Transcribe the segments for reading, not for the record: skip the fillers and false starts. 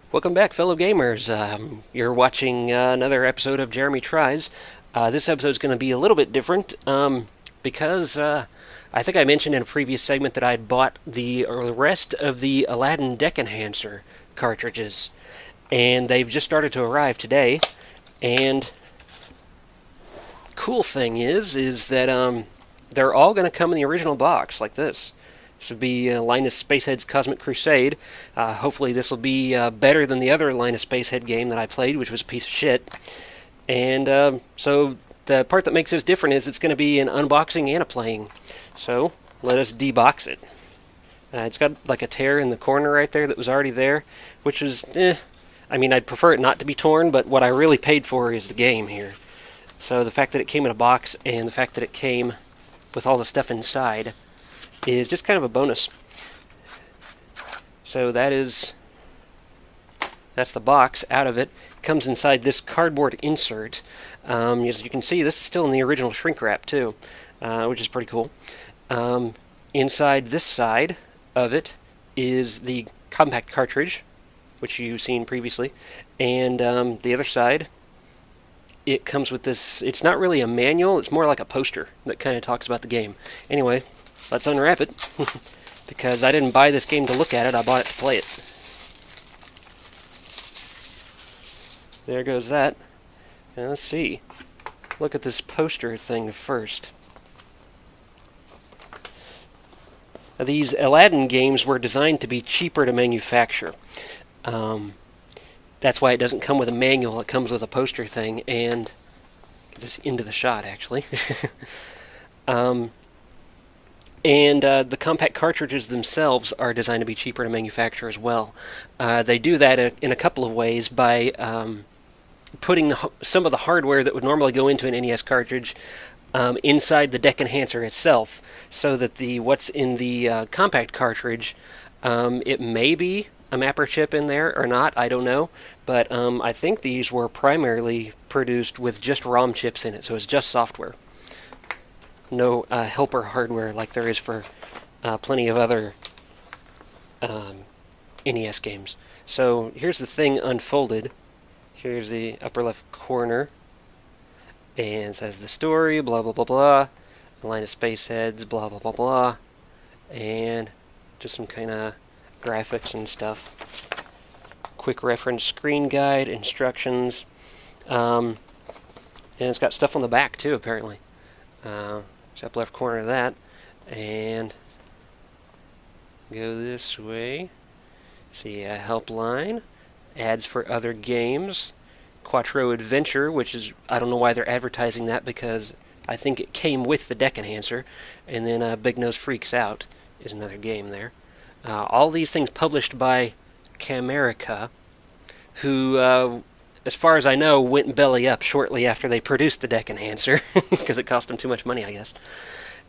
Welcome back, fellow gamers. You're watching another episode of Jeremy Tries. This episode is going to be a little bit different because I think I mentioned in a previous segment that I'd bought the rest of the Aladdin Deck Enhancer cartridges, and they've just started to arrive today. And cool thing is that they're all going to come in the original box like this. This would be Linus Spacehead's Cosmic Crusade. Hopefully this will be better than the other Linus Spacehead game that I played, which was a piece of shit. And so the part that makes this different is it's going to be an unboxing and a playing. So let us debox it. It's got like a tear in the corner right there that was already there, which is, I mean, I'd prefer it not to be torn, but what I really paid for is the game here. So the fact that it came in a box and the fact that it came with all the stuff inside is just kind of a bonus. So that's the box out of it. Comes inside this cardboard insert. As you can see, this is still in the original shrink wrap too, which is pretty cool. Inside this side of it is the compact cartridge, which you've seen previously, and the other side, it comes with this. It's not really a manual, it's more like a poster that kind of talks about the game. Anyway, let's unwrap it, because I didn't buy this game to look at it, I bought it to play it. There goes that. Now let's see. Look at this poster thing first. Now, these Aladdin games were designed to be cheaper to manufacture. That's why it doesn't come with a manual, it comes with a poster thing, and get this into the shot actually. And the compact cartridges themselves are designed to be cheaper to manufacture as well. They do that in a couple of ways by putting some of the hardware that would normally go into an NES cartridge inside the Deck Enhancer itself, so that what's in the compact cartridge, it may be a mapper chip in there or not, I don't know, but I think these were primarily produced with just ROM chips in it, so it's just software. No helper hardware like there is for plenty of other NES games. So here's the thing unfolded. Here's the upper left corner, and it says the story, blah blah blah blah, Linus Spaceheads, blah blah blah blah, and just some kind of graphics and stuff. Quick reference screen guide, instructions, and it's got stuff on the back too apparently. Up left corner of that, and go this way. See a helpline, ads for other games, Quattro Adventure, which is, I don't know why they're advertising that, because I think it came with the Deck Enhancer, and then Big Nose Freaks Out is another game there. All these things published by Camerica, who, as far as I know, went belly up shortly after they produced the Deck Enhancer, because it cost them too much money, I guess.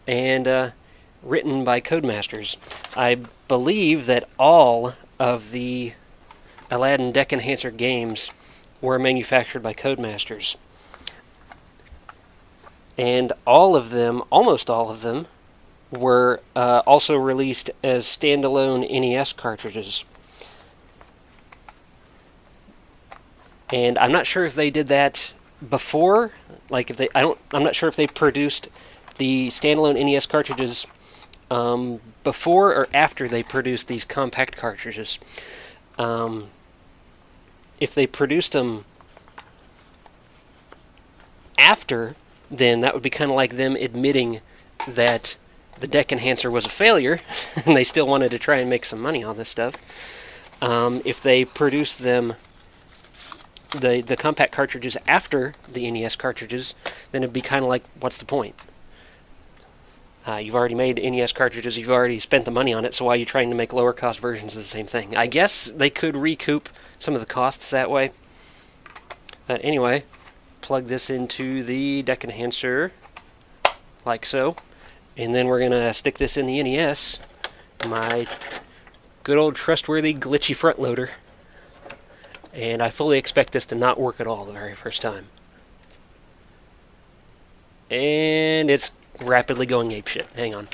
And written by Codemasters. I believe that all of the Aladdin Deck Enhancer games were manufactured by Codemasters. And all of them, almost all of them, were also released as standalone NES cartridges. And I'm not sure if they did that before, like I'm not sure if they produced the standalone NES cartridges before or after they produced these compact cartridges. If they produced them after, then that would be kind of like them admitting that the Deck Enhancer was a failure, and they still wanted to try and make some money on this stuff. If they produced them, the compact cartridges after the NES cartridges, then it'd be kind of like, what's the point? You've already made NES cartridges, you've already spent the money on it, so why are you trying to make lower cost versions of the same thing? I guess they could recoup some of the costs that way. But anyway, plug this into the Deck Enhancer, like so, and then we're going to stick this in the NES, my good old trustworthy glitchy front loader. And I fully expect this to not work at all the very first time. And it's rapidly going apeshit. Hang on.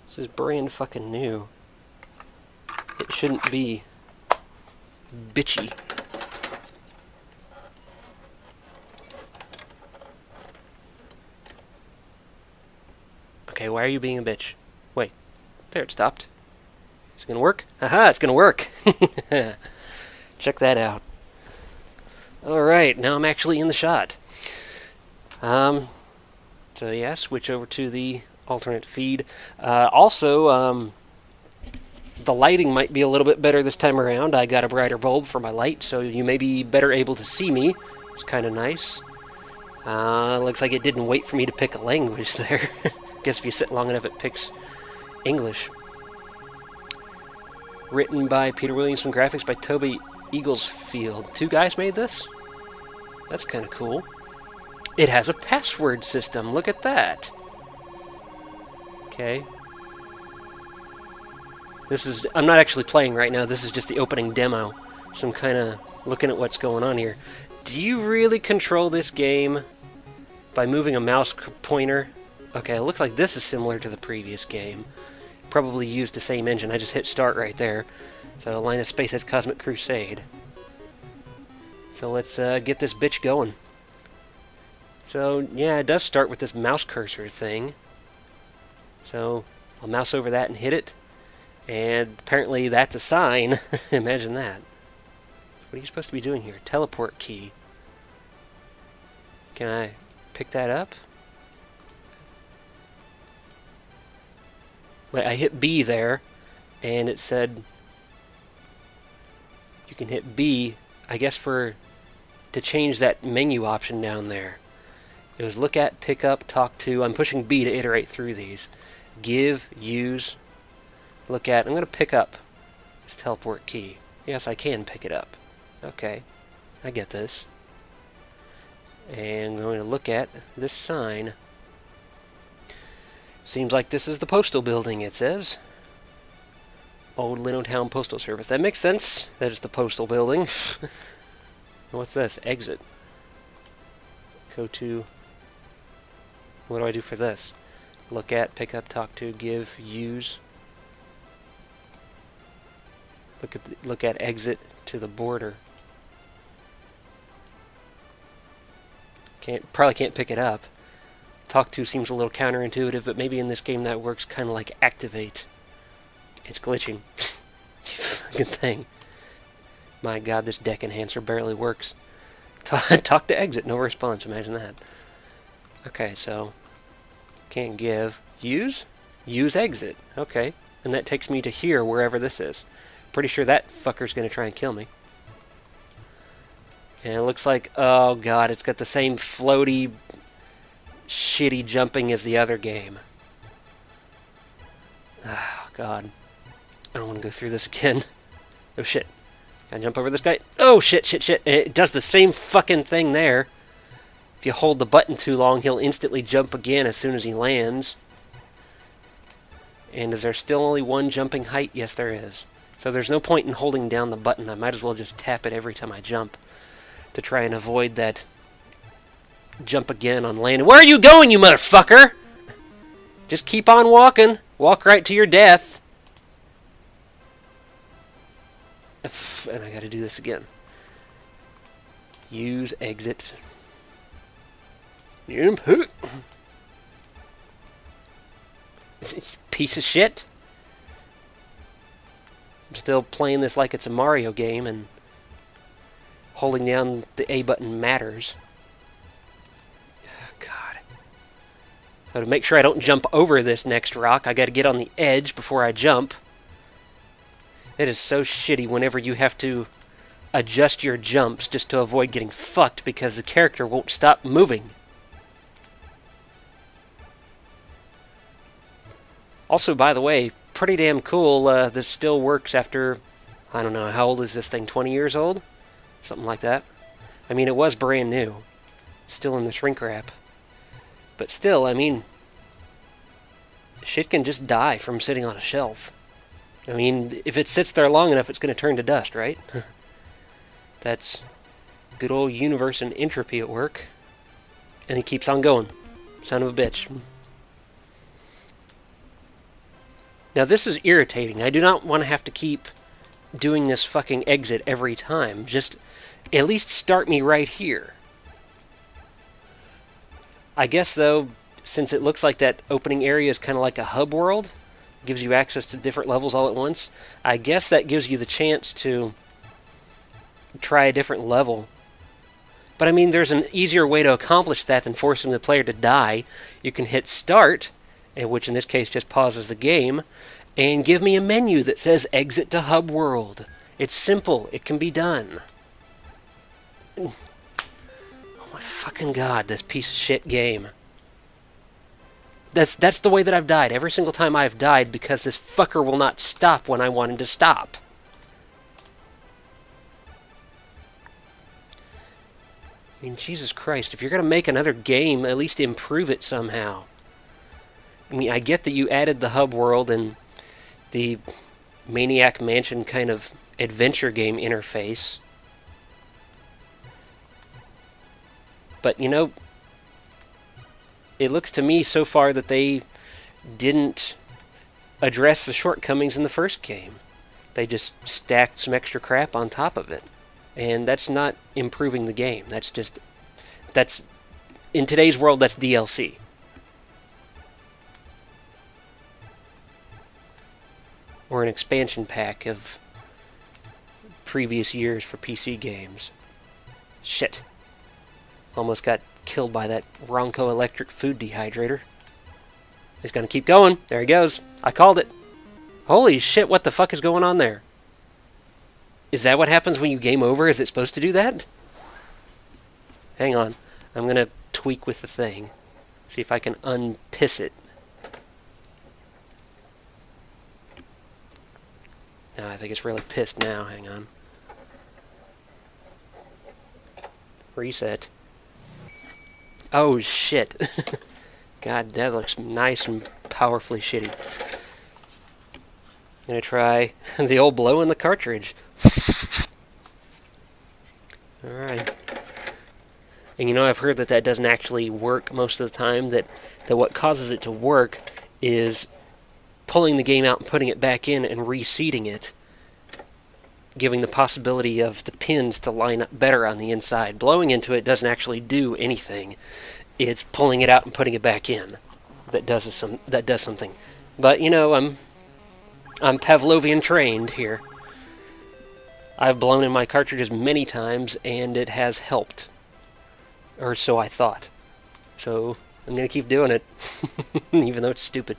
This is brand fucking new. Hit shouldn't be bitchy. Okay, why are you being a bitch? Wait, there, it stopped. Is it gonna work? Haha, it's gonna work! Check that out. Alright, now I'm actually in the shot. So yeah, switch over to the alternate feed. Also, the lighting might be a little bit better this time around. I got a brighter bulb for my light, so you may be better able to see me. It's kind of nice. Looks like it didn't wait for me to pick a language there. Guess if you sit long enough, it picks English. Written by Peter Williamson, graphics by Toby Eaglesfield. 2 guys made this? That's kind of cool. It has a password system. Look at that. Okay. I'm not actually playing right now. This is just the opening demo. So I'm kind of looking at what's going on here. Do you really control this game by moving a mouse pointer? Okay, it looks like this is similar to the previous game. Probably used the same engine. I just hit start right there. So Linus Spacehead's Cosmic Crusade. So let's get this bitch going. So yeah, it does start with this mouse cursor thing. So I'll mouse over that and hit it. And apparently that's a sign. Imagine that. What are you supposed to be doing here? Teleport key. Can I pick that up? Wait, I hit B there, and it said you can hit B, I guess to change that menu option down there. It was look at, pick up, talk to. I'm pushing B to iterate through these. Give, use, look at. I'm going to pick up this teleport key. Yes, I can pick it up. Okay, I get this. And I'm going to look at this sign. Seems like this is the postal building, it says. Old Linotown Postal Service. That makes sense. That is the postal building. What's this? Exit. Go to... What do I do for this? Look at, pick up, talk to, give, use. Look at exit to the border. Probably can't pick it up. Talk to seems a little counterintuitive, but maybe in this game that works kind of like activate. It's glitching. Fucking thing. My god, this deck enhancer barely works. Talk to exit, no response. Imagine that. Okay, so can't give. Use? Use exit. Okay. And that takes me to here, wherever this is. Pretty sure that fucker's going to try and kill me. And it looks like, oh god, it's got the same floaty, shitty jumping as the other game. Oh god. I don't want to go through this again. Oh shit. Can I jump over this guy? Oh shit, shit, shit. And it does the same fucking thing there. If you hold the button too long, he'll instantly jump again as soon as he lands. And is there still only one jumping height? Yes, there is. So there's no point in holding down the button. I might as well just tap it every time I jump to try and avoid that jump again on landing. Where are you going, you motherfucker? Just keep on walking. Walk right to your death. And I gotta do this again. Use exit. Piece of shit. I'm still playing this like it's a Mario game, and holding down the A button matters. God. So to make sure I don't jump over this next rock, I gotta get on the edge before I jump. It is so shitty whenever you have to adjust your jumps just to avoid getting fucked because the character won't stop moving. Also, by the way, pretty damn cool, this still works after, I don't know, how old is this thing, 20 years old? Something like that. I mean, it was brand new. Still in the shrink wrap. But still, I mean, shit can just die from sitting on a shelf. I mean, if it sits there long enough, it's going to turn to dust, right? That's good old universe and entropy at work. And he keeps on going. Son of a bitch. Now this is irritating. I do not want to have to keep doing this fucking exit every time. Just at least start me right here. I guess, though, since it looks like that opening area is kind of like a hub world, gives you access to different levels all at once, I guess that gives you the chance to try a different level. But I mean, there's an easier way to accomplish that than forcing the player to die. You can hit start, which in this case just pauses the game, and give me a menu that says exit to hub world. It's simple. It can be done. Oh my fucking god, this piece of shit game. That's the way that I've died. Every single time I've died because this fucker will not stop when I want him to stop. I mean, Jesus Christ, if you're going to make another game, at least improve it somehow. I mean, I get that you added the hub world and the Maniac Mansion kind of adventure game interface. But, you know, it looks to me so far that they didn't address the shortcomings in the first game. They just stacked some extra crap on top of it. And that's not improving the game. That's in today's world, that's DLC. Or an expansion pack of previous years for PC games. Shit. Almost got killed by that Ronco electric food dehydrator. He's gonna keep going. There he goes. I called it. Holy shit, what the fuck is going on there? Is that what happens when you game over? Is it supposed to do that? Hang on. I'm gonna tweak with the thing. See if I can unpiss it. No, I think it's really pissed now. Hang on. Reset. Oh, shit. God, that looks nice and powerfully shitty. I'm gonna try the old blow in the cartridge. Alright. And you know, I've heard that that doesn't actually work most of the time, that what causes it to work is pulling the game out and putting it back in and reseating it, giving the possibility of the pins to line up better on the inside. Blowing into it doesn't actually do anything. It's pulling it out and putting it back in that does something. But you know, I'm Pavlovian trained here. I've blown in my cartridges many times and it has helped. Or so I thought. So I'm gonna keep doing it, even though it's stupid.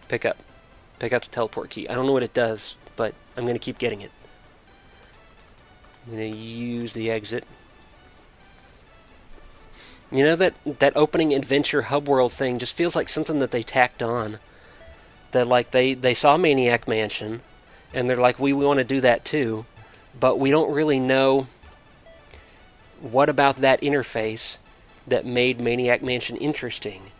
Pick up the teleport key. I don't know what it does, but I'm gonna keep getting it. I'm gonna use the exit. You know, that opening adventure hub world thing just feels like something that they tacked on. That like they saw Maniac Mansion, and they're like, we want to do that too, but we don't really know what about that interface that made Maniac Mansion interesting.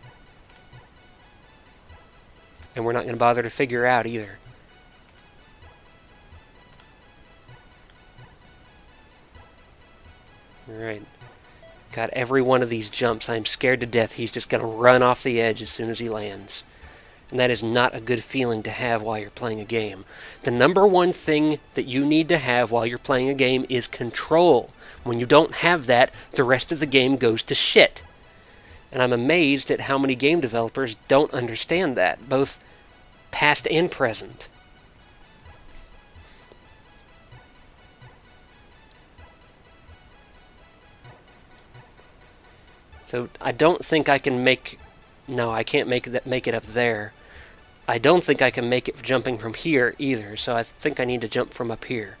And we're not going to bother to figure out either. Alright. Got every one of these jumps. I'm scared to death he's just going to run off the edge as soon as he lands. And that is not a good feeling to have while you're playing a game. The number one thing that you need to have while you're playing a game is control. When you don't have that, the rest of the game goes to shit. And I'm amazed at how many game developers don't understand that, both past and present. So I don't think I can make... No, I can't make it up there. I don't think I can make it jumping from here either, so I think I need to jump from up here.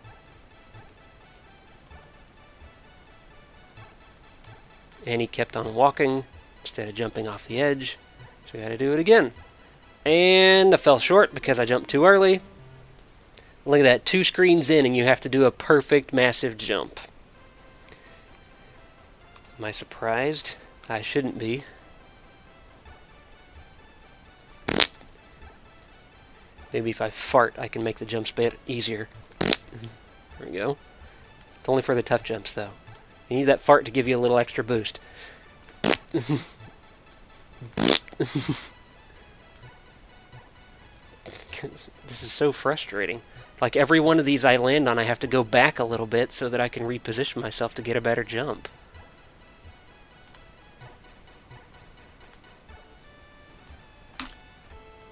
And he kept on walking instead of jumping off the edge, so we gotta do it again. And I fell short because I jumped too early. Look at that, 2 screens in and you have to do a perfect massive jump. Am I surprised? I shouldn't be. Maybe if I fart, I can make the jumps a bit easier. There we go. It's only for the tough jumps, though. You need that fart to give you a little extra boost. This is so frustrating. Like, every one of these I land on, I have to go back a little bit so that I can reposition myself to get a better jump.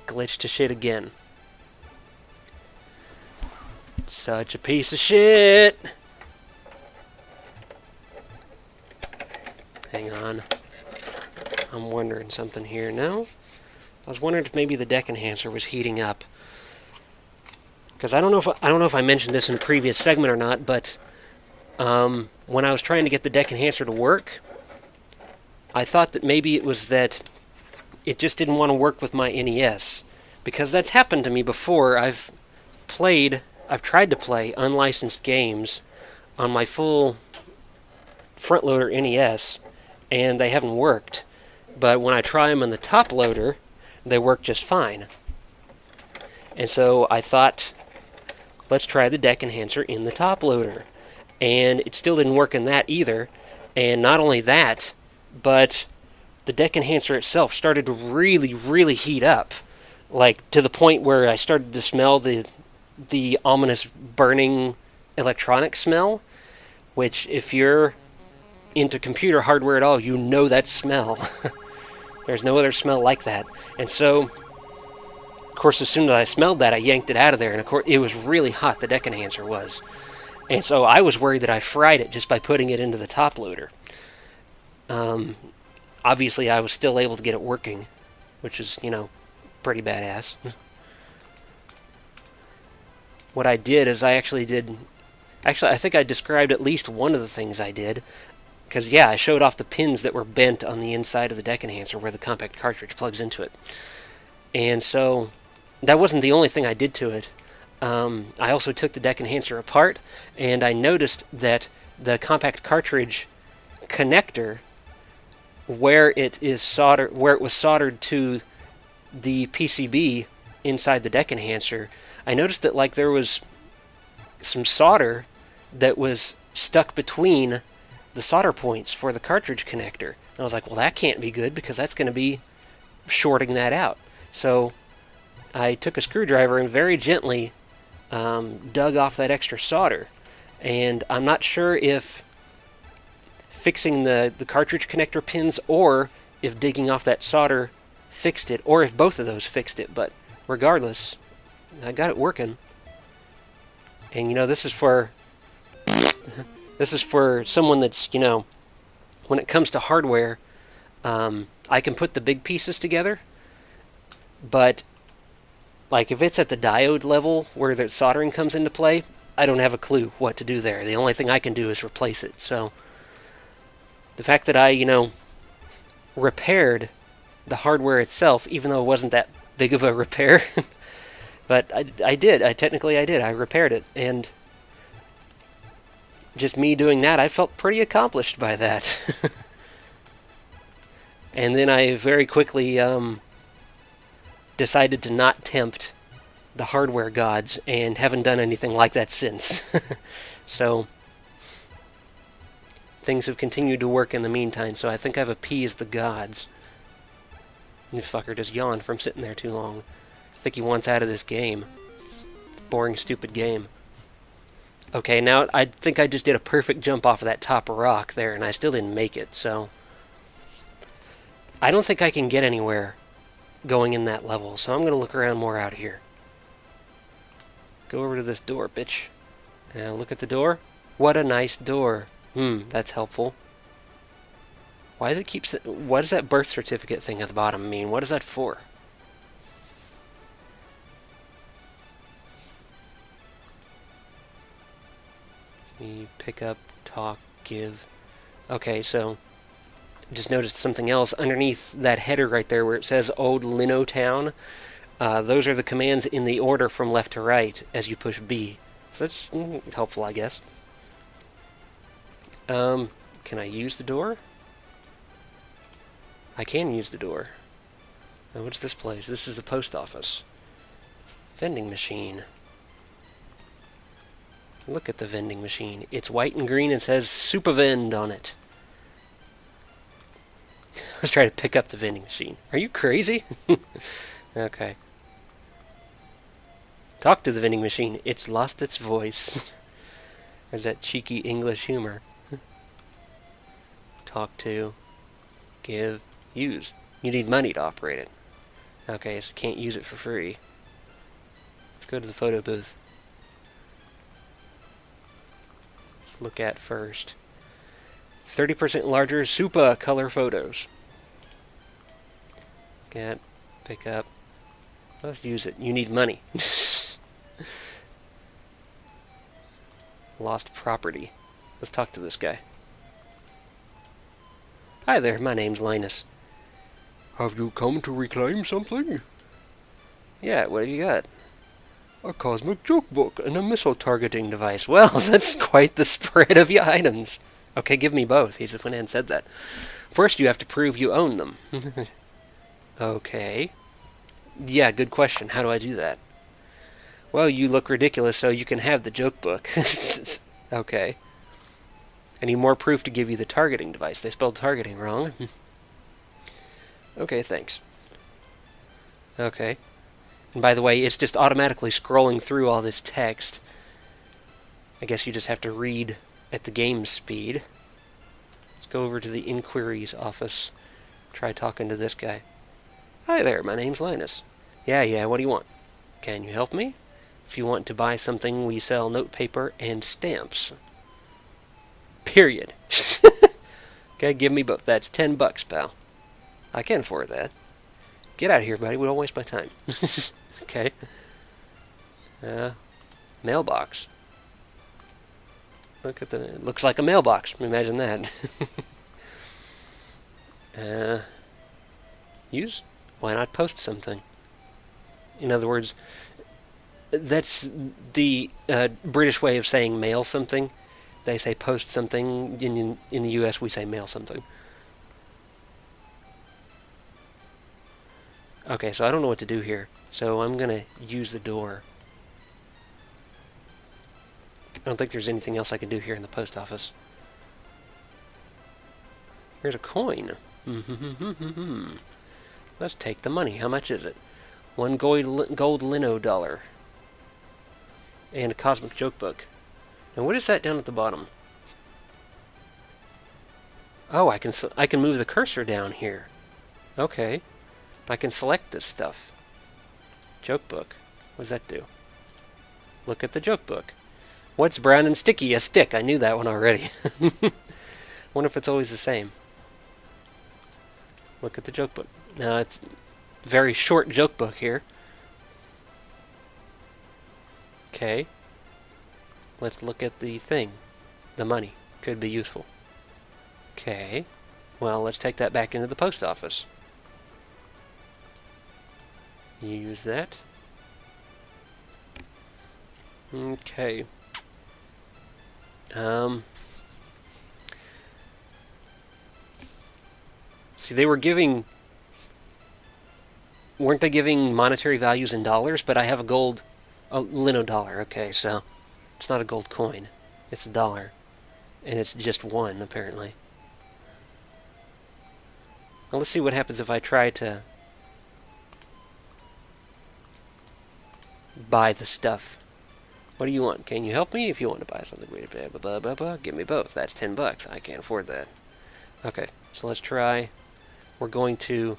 Glitch to shit again. Such a piece of shit! Hang on. I'm wondering something here. No? I was wondering if maybe the deck enhancer was heating up. Because I don't know if I mentioned this in a previous segment or not, but when I was trying to get the deck enhancer to work, I thought that maybe it was that it just didn't want to work with my NES. Because that's happened to me before. I've tried to play unlicensed games on my full front loader NES, and they haven't worked. But when I try them on the top loader, they work just fine. And so I thought, let's try the deck enhancer in the top loader. And it still didn't work in that either. And not only that, but the deck enhancer itself started to really, really heat up. Like, to the point where I started to smell the ominous burning electronic smell, which, if you're into computer hardware at all, you know that smell. There's no other smell like that. And so, of course, as soon as I smelled that, I yanked it out of there, and of course, it was really hot, the deck enhancer was. And so I was worried that I fried it just by putting it into the top loader. Obviously, I was still able to get it working, which is, pretty badass. What I did is I think I described at least one of the things I did. Because, yeah, I showed off the pins that were bent on the inside of the deck enhancer where the compact cartridge plugs into it. And so, that wasn't the only thing I did to it. I also took the deck enhancer apart, and I noticed that the compact cartridge connector, where it was soldered to the PCB inside the deck enhancer, I noticed that there was some solder that was stuck between the solder points for the cartridge connector. And I was like, well, that can't be good because that's going to be shorting that out. So I took a screwdriver and very gently dug off that extra solder. And I'm not sure if fixing the cartridge connector pins or if digging off that solder fixed it, or if both of those fixed it, but regardless, I got it working. And this is for someone that's, when it comes to hardware, I can put the big pieces together, but if it's at the diode level where the soldering comes into play, I don't have a clue what to do there. The only thing I can do is replace it. So the fact that I, repaired the hardware itself, even though it wasn't that big of a repair, but I did. I repaired it, and just me doing that, I felt pretty accomplished by that. And then I very quickly decided to not tempt the hardware gods, and haven't done anything like that since. So things have continued to work in the meantime, so I think I've appeased the gods. You fucker just yawned from sitting there too long. I think he wants out of this game. Boring, stupid game. Okay, now I think I just did a perfect jump off of that top rock there, and I still didn't make it, so I don't think I can get anywhere going in that level, so I'm going to look around more out here. Go over to this door, bitch. Now look at the door. What a nice door. That's helpful. Why does it keep... What does that birth certificate thing at the bottom mean? What is that for? You pick up, talk, give. Okay, so just noticed something else underneath that header right there where it says Old Lino Town. Those are the commands in the order from left to right as you push B. So that's helpful, I guess. Can I use the door? I can use the door. Now, what's this place? This is the post office. Vending machine. Look at the vending machine. It's white and green and says Supervend on it. Let's try to pick up the vending machine. Are you crazy? Okay. Talk to the vending machine. It's lost its voice. There's that cheeky English humor. Talk to, give, use. You need money to operate it. Okay, so can't use it for free. Let's go to the photo booth. Let's look at first. 30% larger Supa color photos. Get, pick up. Let's use it. You need money. Lost property. Let's talk to this guy. Hi there, my name's Linus. Have you come to reclaim something? Yeah, what have you got? A cosmic joke book and a missile targeting device. Well, that's quite the spread of your items. Okay, give me both. He just went ahead and said that. First, you have to prove you own them. Okay. Yeah, good question. How do I do that? Well, you look ridiculous, so you can have the joke book. Okay. I need more proof to give you the targeting device. They spelled targeting wrong. Okay, thanks. Okay. And by the way, it's just automatically scrolling through all this text. I guess you just have to read at the game speed. Let's go over to the inquiries office. Try talking to this guy. Hi there, my name's Linus. Yeah, what do you want? Can you help me? If you want to buy something, we sell notepaper and stamps. Period. Okay, give me both. That's $10, pal. I can afford that. Get out of here, buddy. We don't waste my time. Okay. Mailbox. Look at the... It looks like a mailbox. Imagine that. Use? Why not post something? In other words, that's the British way of saying mail something. They say post something. In the US, we say mail something. Okay, so I don't know what to do here. So I'm going to use the door. I don't think there's anything else I can do here in the post office. Here's a coin. Let's take the money. How much is it? One gold lino dollar. And a cosmic joke book. And what is that down at the bottom? Oh, I can move the cursor down here. Okay. I can select this stuff. Joke book. What does that do? Look at the joke book. What's brown and sticky? A stick. I knew that one already. Wonder if it's always the same. Look at the joke book. Now it's a very short joke book here. Okay. Let's look at the thing. The money. Could be useful. Okay. Well, let's take that back into the post office. Use that. Okay. See, they were giving... Weren't they giving monetary values in dollars? But I have a lino dollar. Okay, so it's not a gold coin. It's a dollar. And it's just one, apparently. Well, let's see what happens if I try to buy the stuff. What do you want? Can you help me? If you want to buy something, blah, blah, blah, blah, give me both. That's $10. I can't afford that. Okay, so let's try. We're going to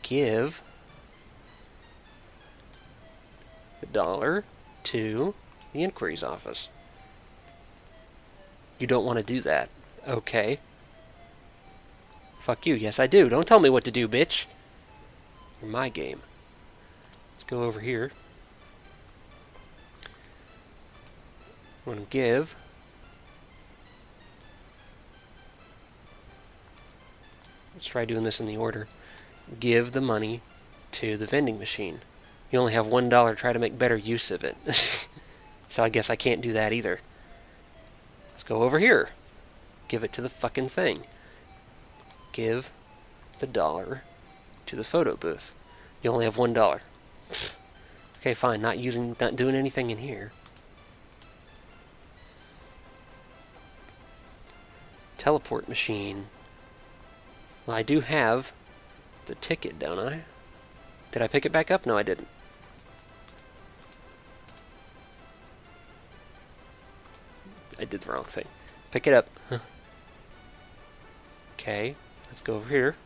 give the dollar to the inquiries office. You don't want to do that. Okay. Fuck you. Yes, I do. Don't tell me what to do, bitch. You're my game. Let's go over here. I'm going to give. Let's try doing this in the order. Give the money to the vending machine. You only have $1. Try to make better use of it. So I guess I can't do that either. Let's go over here. Give it to the fucking thing. Give the dollar to the photo booth. You only have $1. Okay, fine. Not doing anything in here. Teleport machine. Well, I do have the ticket, don't I? Did I pick it back up? No, I didn't. I did the wrong thing. Pick it up. Okay, let's go over here.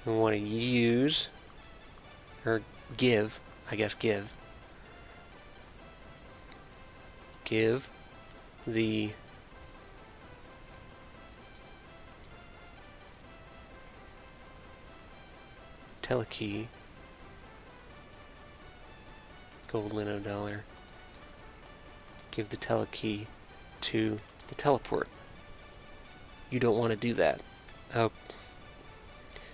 We want to use, or give, I guess give the telekey, gold Lino dollar, give the telekey to the teleport. You don't want to do that. Oh,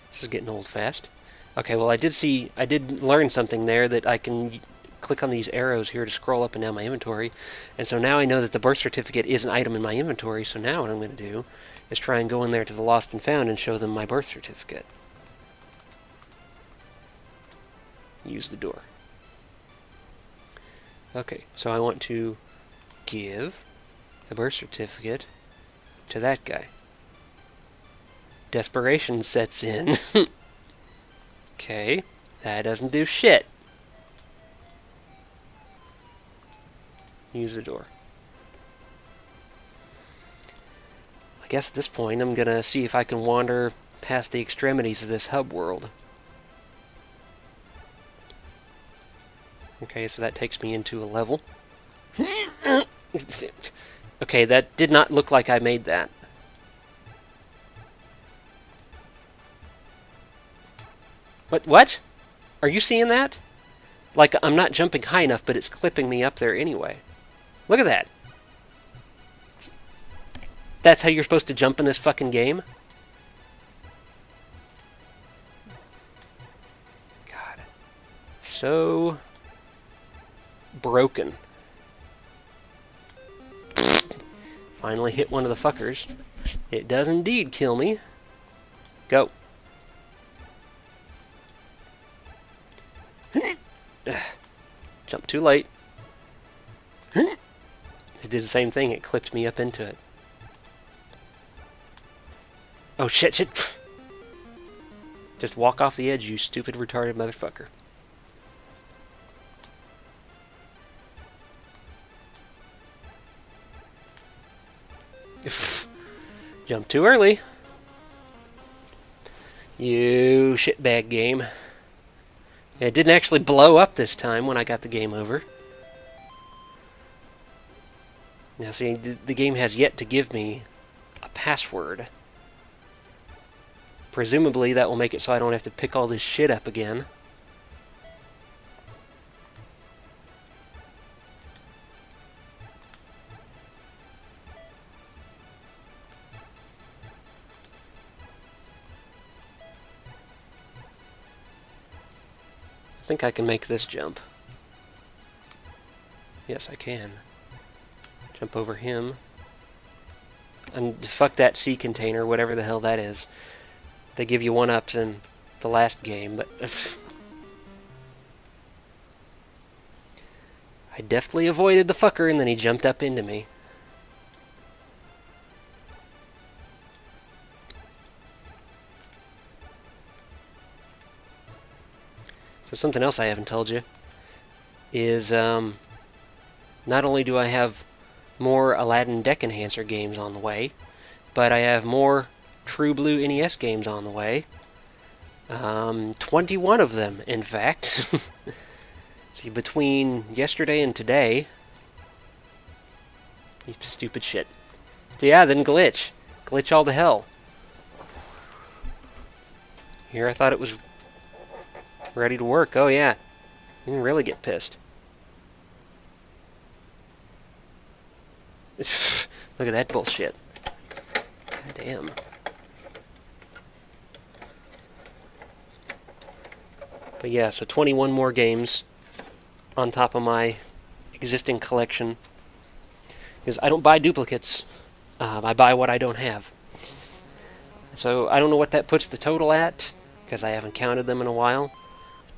this is getting old fast. Okay, well I did learn something there, that I can click on these arrows here to scroll up and down my inventory, and so now I know that the birth certificate is an item in my inventory, so now what I'm going to do is try and go in there to the lost and found and show them my birth certificate. Use the door. Okay, so I want to give the birth certificate to that guy. Desperation sets in. Okay, that doesn't do shit. Use the door. I guess at this point I'm gonna see if I can wander past the extremities of this hub world. Okay, so that takes me into a level. Okay, that did not look like I made that. What? Are you seeing that? Like, I'm not jumping high enough, but it's clipping me up there anyway. Look at that. That's how you're supposed to jump in this fucking game? God. So broken. Finally hit one of the fuckers. It does indeed kill me. Go. Jump too late. It did the same thing. It clipped me up into it. Oh shit. Just walk off the edge, you stupid retarded motherfucker. Jump too early. You shitbag game. It didn't actually blow up this time when I got the game over. Now see, the game has yet to give me a password. Presumably that will make it so I don't have to pick all this shit up again. I think I can make this jump. Yes, I can. Jump over him. And fuck that sea container, whatever the hell that is. They give you one-ups in the last game, but... I deftly avoided the fucker, and then he jumped up into me. So something else I haven't told you is not only do I have more Aladdin Deck Enhancer games on the way, but I have more True Blue NES games on the way. 21 of them, in fact. See, between yesterday and today... You stupid shit. So yeah, then glitch. Glitch all to hell. Here I thought it was ready to work. Oh yeah. You can really get pissed. Look at that bullshit. God damn. But yeah, so 21 more games on top of my existing collection. Because I don't buy duplicates. I buy what I don't have. So I don't know what that puts the total at, because I haven't counted them in a while.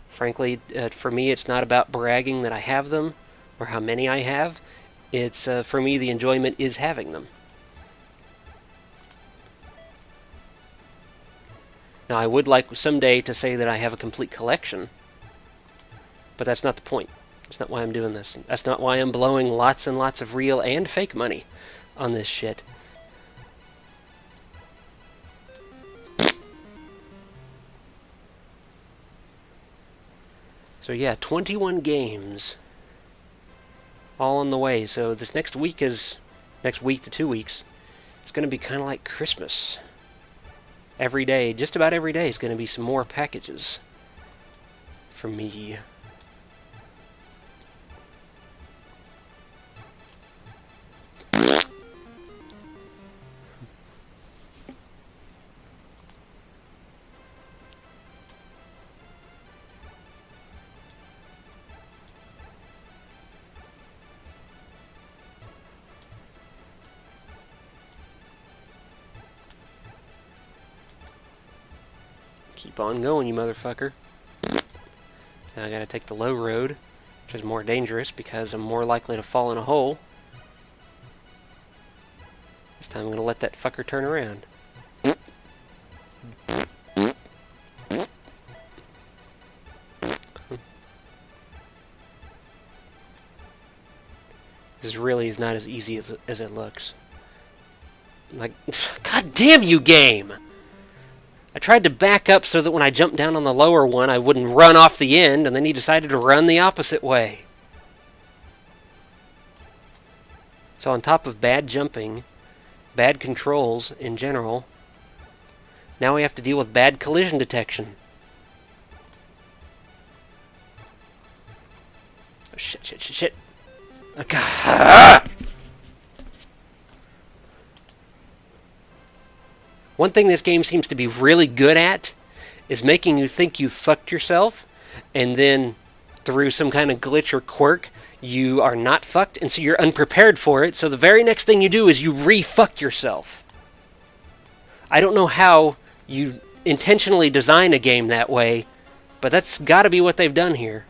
Frankly, for me, it's not about bragging that I have them, or how many I have. It's, for me, the enjoyment is having them. Now, I would like someday to say that I have a complete collection. But that's not the point. That's not why I'm doing this. That's not why I'm blowing lots and lots of real and fake money on this shit. So yeah, 21 games. All on the way. So this next week to 2 weeks, it's going to be kind of like Christmas. Every day, just about every day, is going to be some more packages for me. Keep on going, you motherfucker. Now I gotta take the low road, which is more dangerous because I'm more likely to fall in a hole. This time I'm gonna let that fucker turn around. This really is not as easy as it looks. Like, god damn you, game! I tried to back up so that when I jumped down on the lower one, I wouldn't run off the end, and then he decided to run the opposite way. So on top of bad jumping, bad controls in general, now we have to deal with bad collision detection. Oh, shit. Oh, God. One thing this game seems to be really good at is making you think you fucked yourself, and then through some kind of glitch or quirk, you are not fucked, and so you're unprepared for it, so the very next thing you do is you re-fuck yourself. I don't know how you intentionally design a game that way, but that's gotta be what they've done here.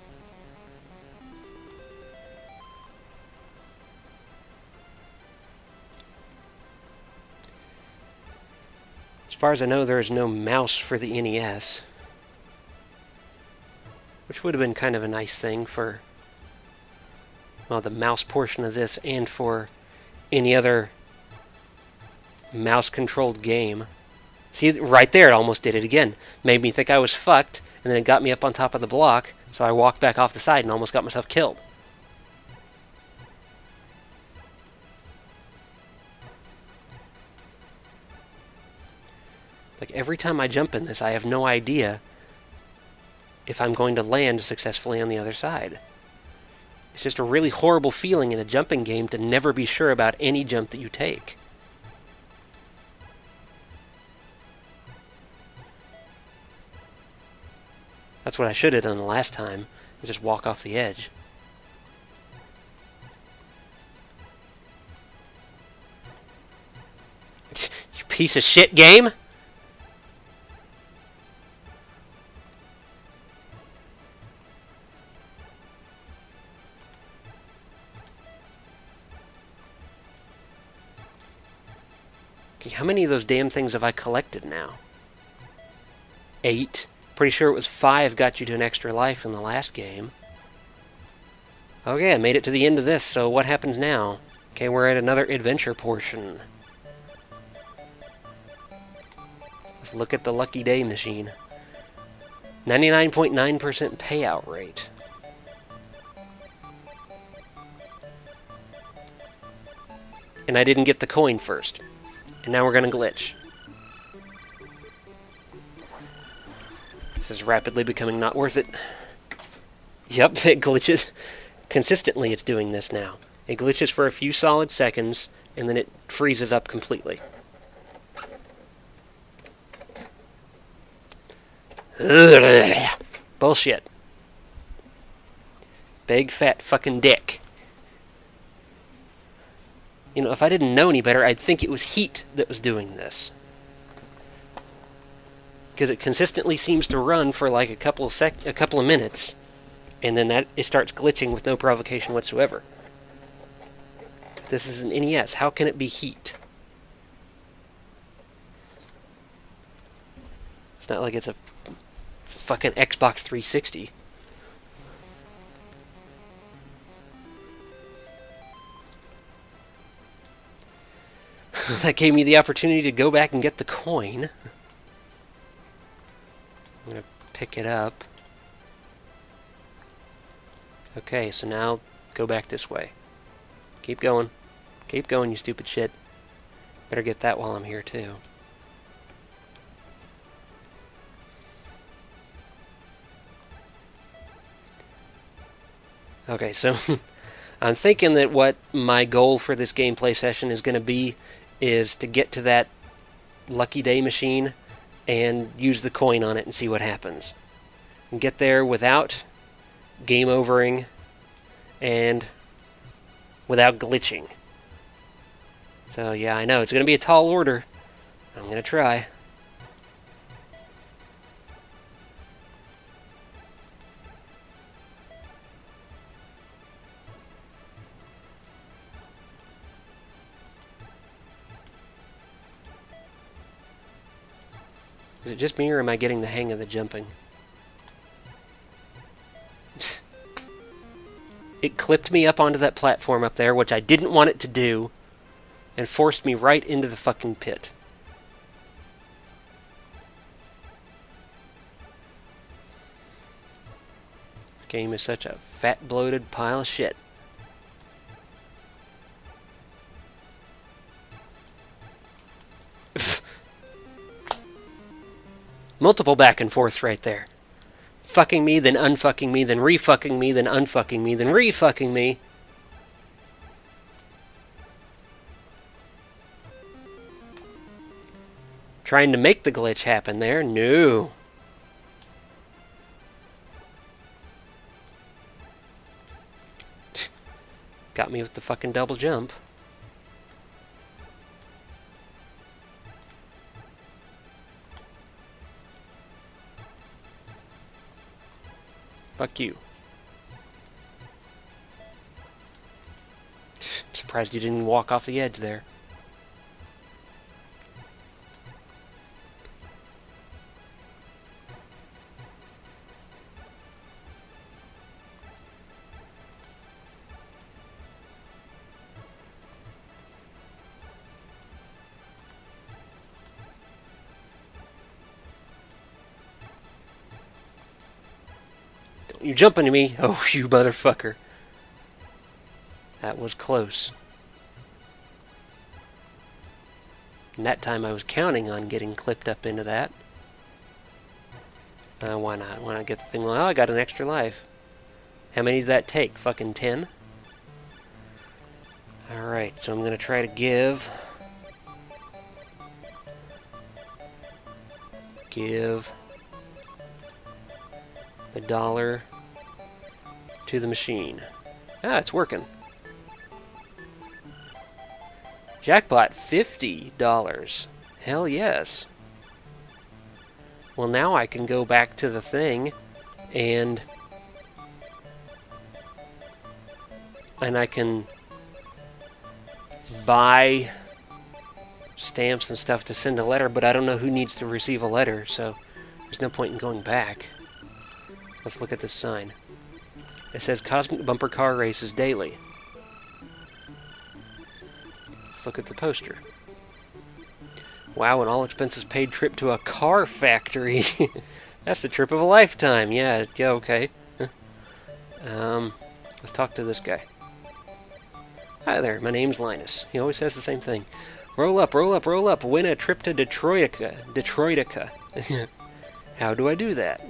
As far as I know, there is no mouse for the NES, which would have been kind of a nice thing for, well, the mouse portion of this and for any other mouse-controlled game. See, right there, it almost did it again. Made me think I was fucked, and then it got me up on top of the block, so I walked back off the side and almost got myself killed. Like, every time I jump in this, I have no idea if I'm going to land successfully on the other side. It's just a really horrible feeling in a jumping game to never be sure about any jump that you take. That's what I should have done the last time, is just walk off the edge. You piece of shit game! Okay, how many of those damn things have I collected now? 8. Pretty sure it was 5 got you to an extra life in the last game. Okay, I made it to the end of this, so what happens now? Okay, we're at another adventure portion. Let's look at the Lucky Day machine. 99.9% payout rate. And I didn't get the coin first. And now we're going to glitch. This is rapidly becoming not worth it. Yep, it glitches. Consistently it's doing this now. It glitches for a few solid seconds, and then it freezes up completely. Ugh. Bullshit. Big fat fucking dick. You know, if I didn't know any better, I'd think it was heat that was doing this. Because it consistently seems to run for like a couple of minutes, and then it starts glitching with no provocation whatsoever. This is an NES. How can it be heat? It's not like it's a fucking Xbox 360. That gave me the opportunity to go back and get the coin. I'm going to pick it up. Okay, so now go back this way. Keep going. Keep going, you stupid shit. Better get that while I'm here, too. Okay, so I'm thinking that what my goal for this gameplay session is going to be is to get to that Lucky Day machine and use the coin on it and see what happens. And get there without game overing and without glitching. So yeah, I know, it's going to be a tall order. I'm going to try. Is it just me, or am I getting the hang of the jumping? It clipped me up onto that platform up there, which I didn't want it to do, and forced me right into the fucking pit. This game is such a fat, bloated pile of shit. Multiple back and forths right there. Fucking me, then unfucking me, then refucking me, then unfucking me, then refucking me. Trying to make the glitch happen there? No. Got me with the fucking double jump. Fuck you. I'm surprised you didn't walk off the edge there. You jumping to me? Oh, you motherfucker. That was close. And that time I was counting on getting clipped up into that. Why not? Why not get the thing? Well, I got an extra life. How many did that take? Fucking 10? Alright, so I'm going to try to give $1 to the machine. Ah, it's working. Jackpot, $50. Hell yes. Well, now I can go back to the thing and I can buy stamps and stuff to send a letter, but I don't know who needs to receive a letter, so there's no point in going back. Let's look at this sign. It says Cosmic Bumper Car Races Daily. Let's look at the poster. Wow, an all-expenses paid trip to a car factory. That's the trip of a lifetime. Yeah, okay. Let's talk to this guy. Hi there, my name's Linus. He always says the same thing. Roll up, roll up, roll up. Win a trip to Detroitica. How do I do that?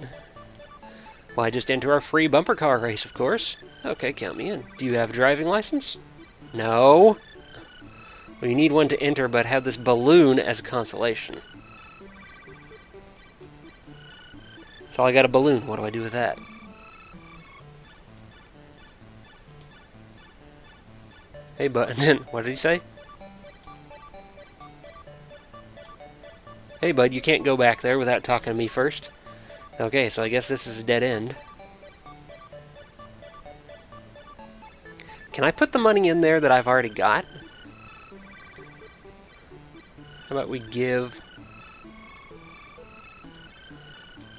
Well, I just enter our free bumper car race, of course. Okay, count me in. Do you have a driving license? No. Well, you need one to enter, but have this balloon as a consolation. So I got a balloon. What do I do with that? Hey, bud. What did he say? Hey, bud, you can't go back there without talking to me first. Okay, so I guess this is a dead end. Can I put the money in there that I've already got? How about we give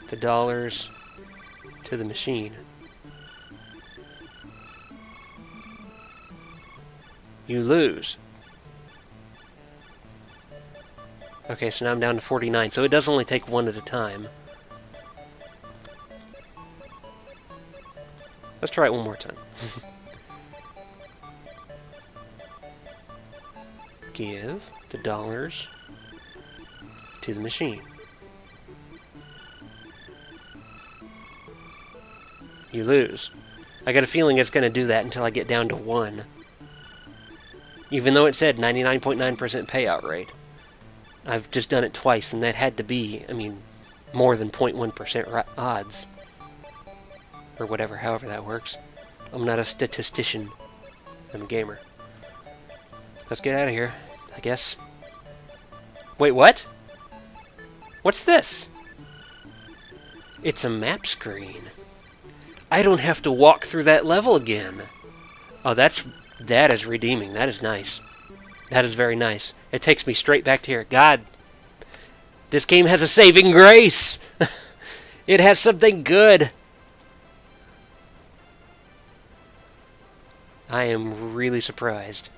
the dollars to the machine? You lose. Okay, so now I'm down to 49, so it does only take one at a time. Let's try it one more time. Give the dollars to the machine. You lose. I got a feeling it's going to do that until I get down to 1. Even though it said 99.9% payout rate. I've just done it twice, and that had to be, I mean, more than 0.1% odds. Or whatever, however that works. I'm not a statistician. I'm a gamer. Let's get out of here, I guess. Wait, what? What's this? It's a map screen. I don't have to walk through that level again. Oh, that is redeeming. That is nice. That is very nice. It takes me straight back to here. God, this game has a saving grace. It has something good. I am really surprised.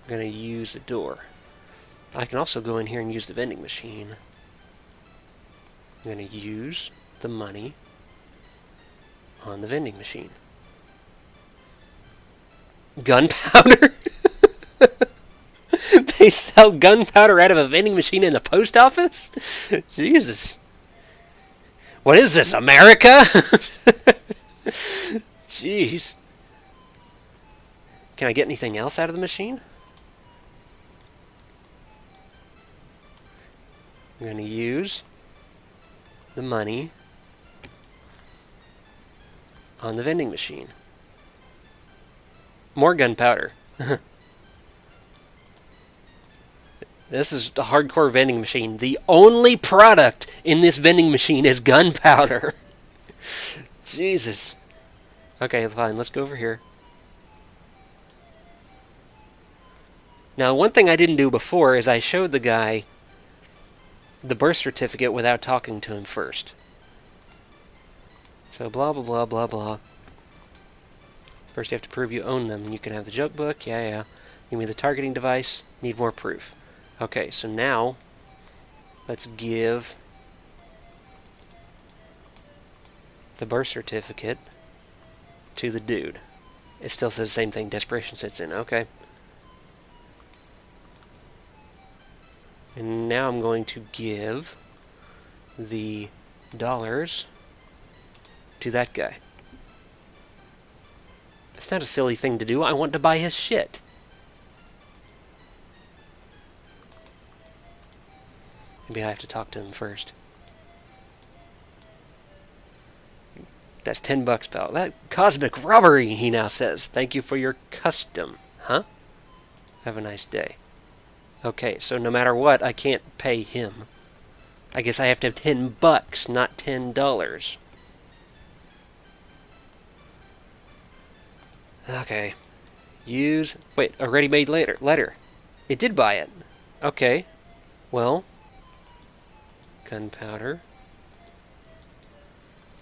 I'm going to use the door. I can also go in here and use the vending machine. I'm going to use the money on the vending machine. Gunpowder? They sell gunpowder out of a vending machine in the post office? Jesus. What is this, America? Jeez. Can I get anything else out of the machine? I'm going to use the money on the vending machine. More gunpowder. This is a hardcore vending machine. The only product in this vending machine is gunpowder. Jesus. Okay, fine. Let's go over here. Now, one thing I didn't do before is I showed the guy the birth certificate without talking to him first. So blah, blah, blah, blah, blah. First you have to prove you own them. You can have the joke book. Yeah. Give me the targeting device. Need more proof. Okay, so now let's give the birth certificate to the dude. It still says the same thing. Desperation sets in. Okay. And now I'm going to give the dollars to that guy. It's not a silly thing to do. I want to buy his shit. Maybe I have to talk to him first. That's $10, pal. That cosmic robbery, he now says. Thank you for your custom. Huh? Have a nice day. Okay, so no matter what, I can't pay him. I guess I have to have $10, not $10. Okay. Use... Wait, a ready-made letter. It did buy it. Okay. Well... Gunpowder.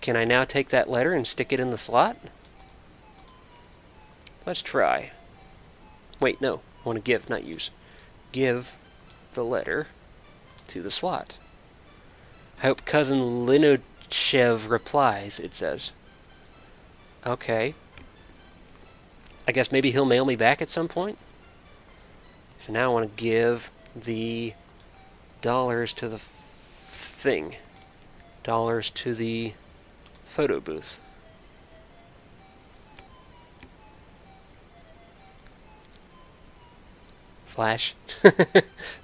Can I now take that letter and stick it in the slot? Let's try. Wait, no. I want to give, not use. Give the letter to the slot. I hope Cousin Linuchev replies, it says. Okay. I guess maybe he'll mail me back at some point. So now I want to give the dollars to the thing. Dollars to the photo booth. Flash.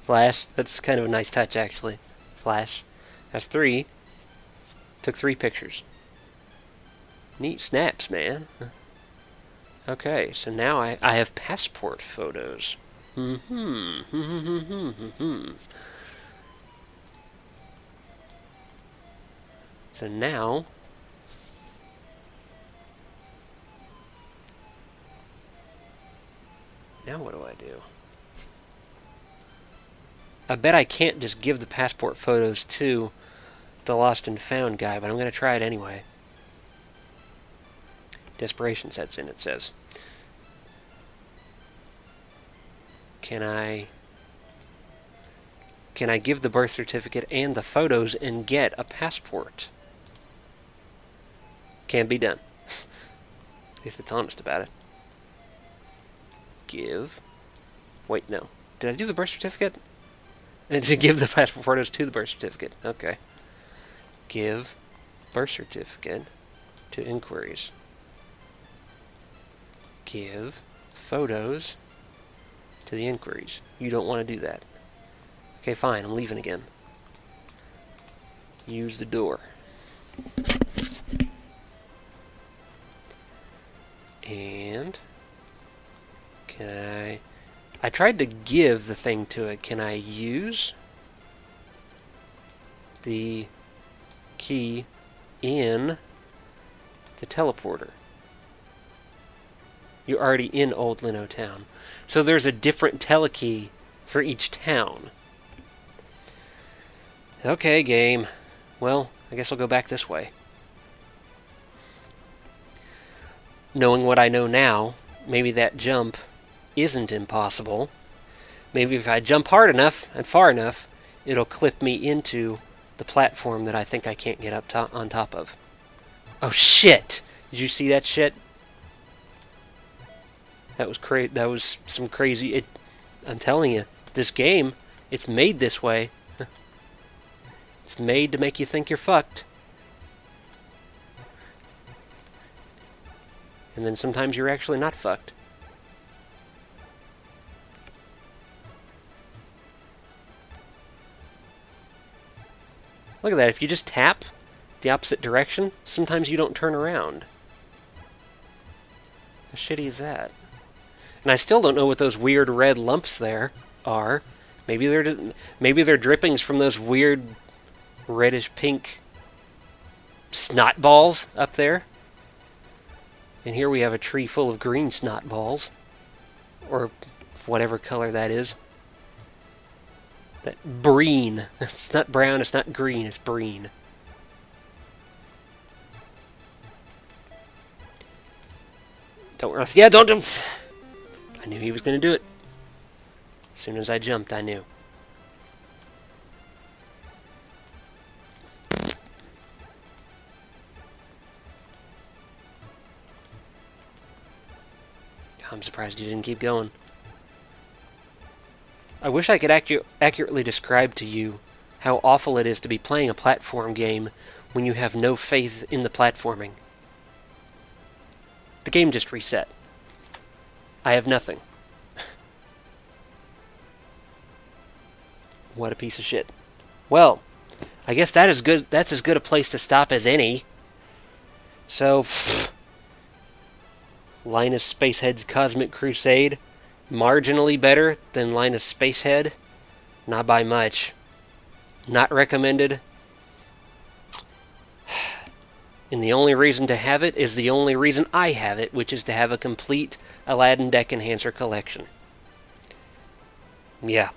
Flash. That's kind of a nice touch, actually. Flash. That's 3. Took 3 pictures. Neat snaps, man. Okay, so now I have passport photos. So now... Now what do I do? I bet I can't just give the passport photos to the lost and found guy, but I'm going to try it anyway. Desperation sets in, it says. Can I give the birth certificate and the photos and get a passport? Can be done. At least it's honest about it. Give. Wait, no. Did I do the birth certificate? And to give the passport photos to the birth certificate. Okay. Give birth certificate to inquiries. Give photos to the inquiries. You don't want to do that. Okay, fine. I'm leaving again. Use the door. And can I tried to give the thing to it. Can I use the key in the teleporter? You're already in Old Lino Town. So there's a different telekey for each town. Okay, game. Well, I guess I'll go back this way. Knowing what I know now, maybe that jump isn't impossible. Maybe if I jump hard enough and far enough, it'll clip me into the platform that I think I can't get up on top of. Oh shit! Did you see that shit? That was that was some crazy. I'm telling you, this game, it's made this way. It's made to make you think you're fucked. And then sometimes you're actually not fucked. Look at that, if you just tap the opposite direction, sometimes you don't turn around. How shitty is that? And I still don't know what those weird red lumps there are. Maybe they're drippings from those weird reddish pink snot balls up there. And here we have a tree full of green snot balls. Or whatever color that is. That breen. It's not brown, it's not green, it's breen. Don't worry. Yeah, don't do. I knew he was going to do it. As soon as I jumped, I knew. I'm surprised you didn't keep going. I wish I could accurately describe to you how awful it is to be playing a platform game when you have no faith in the platforming. The game just reset. I have nothing. What a piece of shit. Well, I guess that's as good a place to stop as any. So, Linus Spacehead's Cosmic Crusade, marginally better than Linus Spacehead, not by much. Not recommended. And the only reason to have it is the only reason I have it, which is to have a complete Aladdin Deck Enhancer collection. Yeah.